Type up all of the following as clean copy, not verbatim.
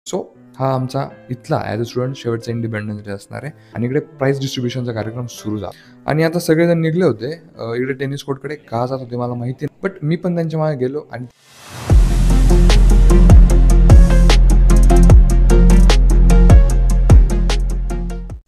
So हा आमचा इथला ॲज अ स्टुडंट शेवटचा इंडिपेंडन्स डे असणार आहे आणि इकडे प्राइज डिस्ट्रीब्युशनचा कार्यक्रम सुरू झाला आणि आता सगळेजण निघले होते इकडे टेनिस कोर्टकडे. का जात होते मला माहिती नाही, बट मी पण त्यांच्या मागे गेलो. आणि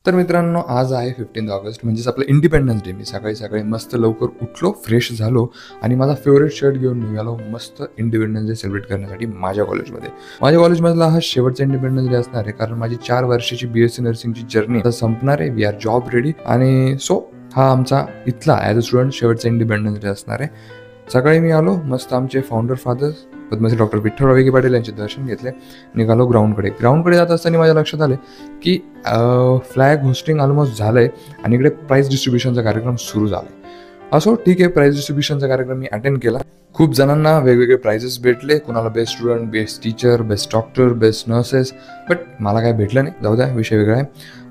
तर मित्रांनो, आज आहे 15 ऑगस्ट, म्हणजेच आपलं इंडिपेंडन्स डे. मी सकाळी सकाळी मस्त लवकर उठलो, फ्रेश झालो आणि माझा फेवरेट शर्ट घेऊन निघालो मस्त इंडिपेंडन्स डे सेलिब्रेट करण्यासाठी माझ्या कॉलेजमध्ये. माझ्या कॉलेजमधला हा शेवटचा इंडिपेंडन्स डे असणार आहे, कारण माझी 4 वर्षाची BSc नर्सिंगची जर्नी आता संपणार आहे. We are job ready. आणि सो हा आमचा इथला ॲज अ स्टुडंट शेवटचा इंडिपेंडन्स डे असणार आहे. सकाळी मी आलो, मस्त आमचे founder fathers Padmashri doctor Vitthalrao Vikhe Patil यांचे दर्शन घेतले. निघालो ग्राउंडकडे जात असताना माझ्या लक्षात आले की फ्लॅग होस्टिंग ऑलमोस्ट झालं आहे आणि इकडे प्राइज डिस्ट्रीब्युशनचा कार्यक्रम सुरू झाला आहे. असो, ठीक आहे, प्राइज डिस्ट्रीब्युशनचा कार्यक्रम मी अटेंड केला. खूप जणांना वेगवेगळे प्राइजेस भेटले, कुणाला best student, best teacher, best doctor, best nurses, but मला काय भेटलं नाही. जाऊ द्या, विषय वेगळा आहे.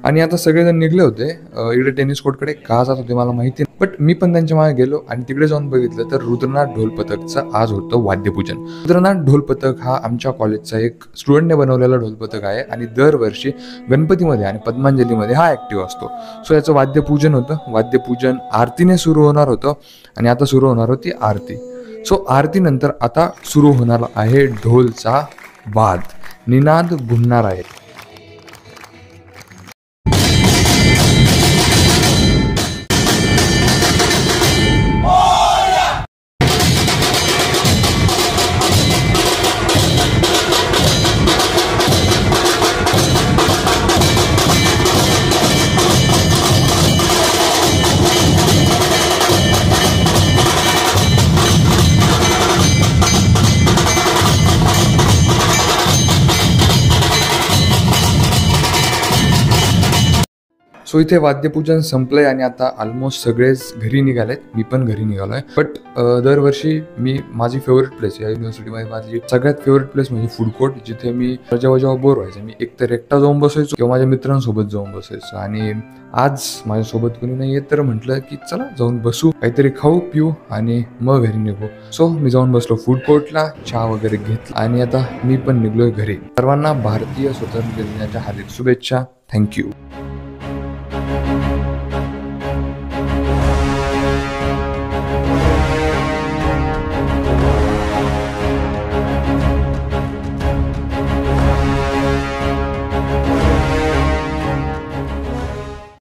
आणि आता सगळेजण निघले होते इकडे टेनिस कोर्टकडे. का जात होते मला माहिती नाही, बट मी पण त्यांच्या मागे गेलो आणि तिकडे जाऊन बघितलं तर रुद्रनाथ ढोल पथकचं आज होतं वाद्यपूजन. रुद्रनाथ ढोल पथक हा आमच्या कॉलेजचा एक स्टुडंटने बनवलेला ढोल पथक आहे आणि दरवर्षी गणपतीमध्ये आणि पद्मांजलीमध्ये हा ॲक्टिव्ह असतो. सो याचं वाद्यपूजन होतं. वाद्यपूजन आरतीने सुरू होणार होतं आणि आता सुरू होणार होती आरती. सो आरतीनंतर आता सुरू होणार आहे ढोलचा वाद, निनाद घुमणार आहे. सो इथे वाद्यपूजन संपलंय आणि आता ऑलमोस्ट सगळेच घरी निघालेत. मी पण घरी निघालोय. बट दरवर्षी मी माझी फेवरेट प्लेस या युनिव्हर्सिटीमध्ये, माझी सगळ्यात फेवरेट प्लेस म्हणजे फूड कोर्ट, जिथे मी जेव्हा बोर व्हायचं मी एकतर एकटा जाऊन बसायचो किंवा माझ्या मित्रांसोबत जाऊन बसायचो. आणि आज माझ्यासोबत कोणी नाही येत, तर म्हटलं की चला जाऊन बसू, काहीतरी खाऊ पिऊ आणि मग घरी निघू. सो मी जाऊन बसलो फूड कोर्टला, चहा वगैरे घेतला आणि आता मी पण निघलोय घरी. सर्वांना भारतीय स्वतंत्र दिनाच्या हार्दिक शुभेच्छा. थँक्यू.